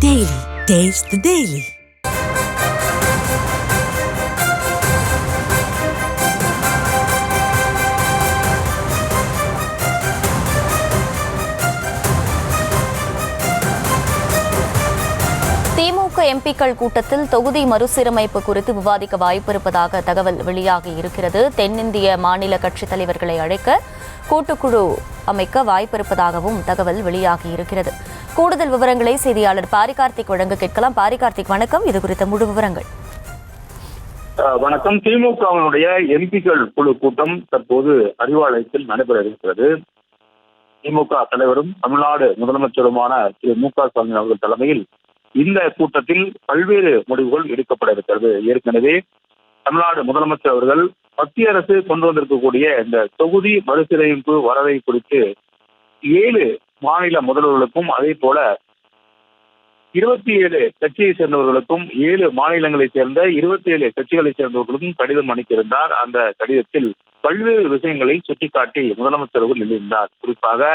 Daily. Taste the Daily. திமுக எம்பிக்கள் கூட்டத்தில் தொகுதி மறுசீரமைப்பு குறித்து விவாதிக்க வாய்ப்பிருப்பதாக தகவல் வெளியாகி இருக்கிறது. தென்னிந்திய மாநில கட்சித் தலைவர்களை அழைக்க கூட்டுக்குழு அமைக்க வாய்ப்பிருப்பதாகவும் தகவல் வெளியாகி இருக்கிறது. கூடுதல் விவரங்களை செய்தியாளர் பாரிகார்த்திக் வழங்க கேட்கலாம். பாரிகார்த்திக், வணக்கம். இது குறித்த முழு விவரங்கள். வணக்கம். திமுகவினுடைய எம்பிக்கள் குழு கூட்டம் தற்போது அறிவாலயத்தில் நடைபெற இருக்கிறது. திமுக தலைவரும் தமிழ்நாடு முதலமைச்சருமான திரு மு.க. ஸ்டாலின் அவர்கள் தலைமையில் இந்த கூட்டத்தில் பல்வேறு முடிவுகள் எடுக்கப்பட இருக்கிறது. ஏற்கனவே தமிழ்நாடு முதலமைச்சர் அவர்கள் மத்திய அரசு கொண்டு வந்திருக்கக்கூடிய இந்த தொகுதி மறுசீரமைப்பு வரவை குறித்து 7 மாநில முதல்வர்களுக்கும் அதே போல 27 கட்சியை சேர்ந்தவர்களுக்கும் 7 மாநிலங்களை சேர்ந்த 27 கட்சிகளை சேர்ந்தவர்களுக்கும் கடிதம் அனுப்பியிருந்தார். அந்த கடிதத்தில் பல்வேறு விஷயங்களை சுட்டிக்காட்டி முதலமைச்சர் அவர்கள் எழுதியிருந்தார். குறிப்பாக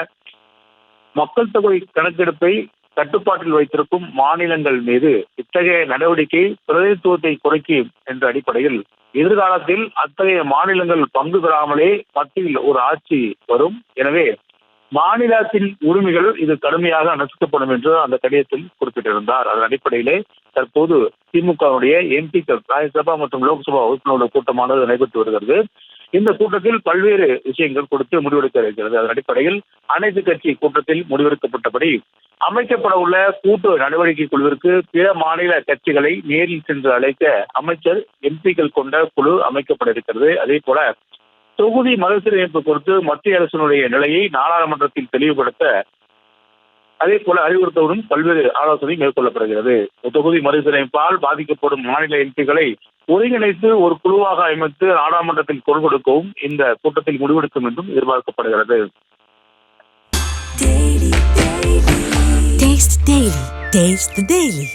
மக்கள் தொகை கணக்கெடுப்பை கட்டுப்பாட்டில் வைத்திருக்கும் மாநிலங்கள் மீது இத்தகைய நடவடிக்கை பிரதிநிதித்துவத்தை குறைக்கும் என்ற அடிப்படையில் எதிர்காலத்தில் அத்தகைய மாநிலங்கள் பங்கு பெறாமலே மத்தியில் ஒரு ஆட்சி வரும். எனவே மாநிலத்தின் உரிமைகள் இது கடுமையாக நசுக்கப்படும் என்று அந்த கடிதத்தில் குறிப்பிட்டிருந்தார். அதன் அடிப்படையிலே தற்போது திமுகவுடைய எம்பிக்கள் ராஜ்யசபா மற்றும் லோக்சபா உறுப்பினர்கள் கூட்டமானது நடைபெற்று வருகிறது. இந்த கூட்டத்தில் பல்வேறு விஷயங்கள் கொடுத்து முடிவெடுக்க இருக்கிறது. அதன் அடிப்படையில் அனைத்து கட்சி கூட்டத்தில் முடிவெடுக்கப்பட்டபடி அமைக்கப்பட உள்ள கூட்டு நடவடிக்கை குழுவிற்கு பிற மாநில கட்சிகளை நேரில் சென்று அழைக்க அமைச்சர் எம்பிக்கள் கொண்ட குழு அமைக்கப்பட இருக்கிறது. அதே போல தொகுதி மறுசீரமைப்பு குறித்து மத்திய அரசினுடைய நிலையை நாடாளுமன்றத்தில் தெளிவுபடுத்த அதே போல அறிவுறுத்தவும் பல்வேறு ஆலோசனை மேற்கொள்ளப்படுகிறது. தொகுதி மறுசீரமைப்பால் பாதிக்கப்படும் மாநில எம்பிக்களை ஒருங்கிணைத்து ஒரு குழுவாக அமைத்து நாடாளுமன்றத்தில் குரல் கொடுக்கவும் இந்த கூட்டத்தில் முடிவெடுக்கும் என்றும் எதிர்பார்க்கப்படுகிறது. Taste the Daily.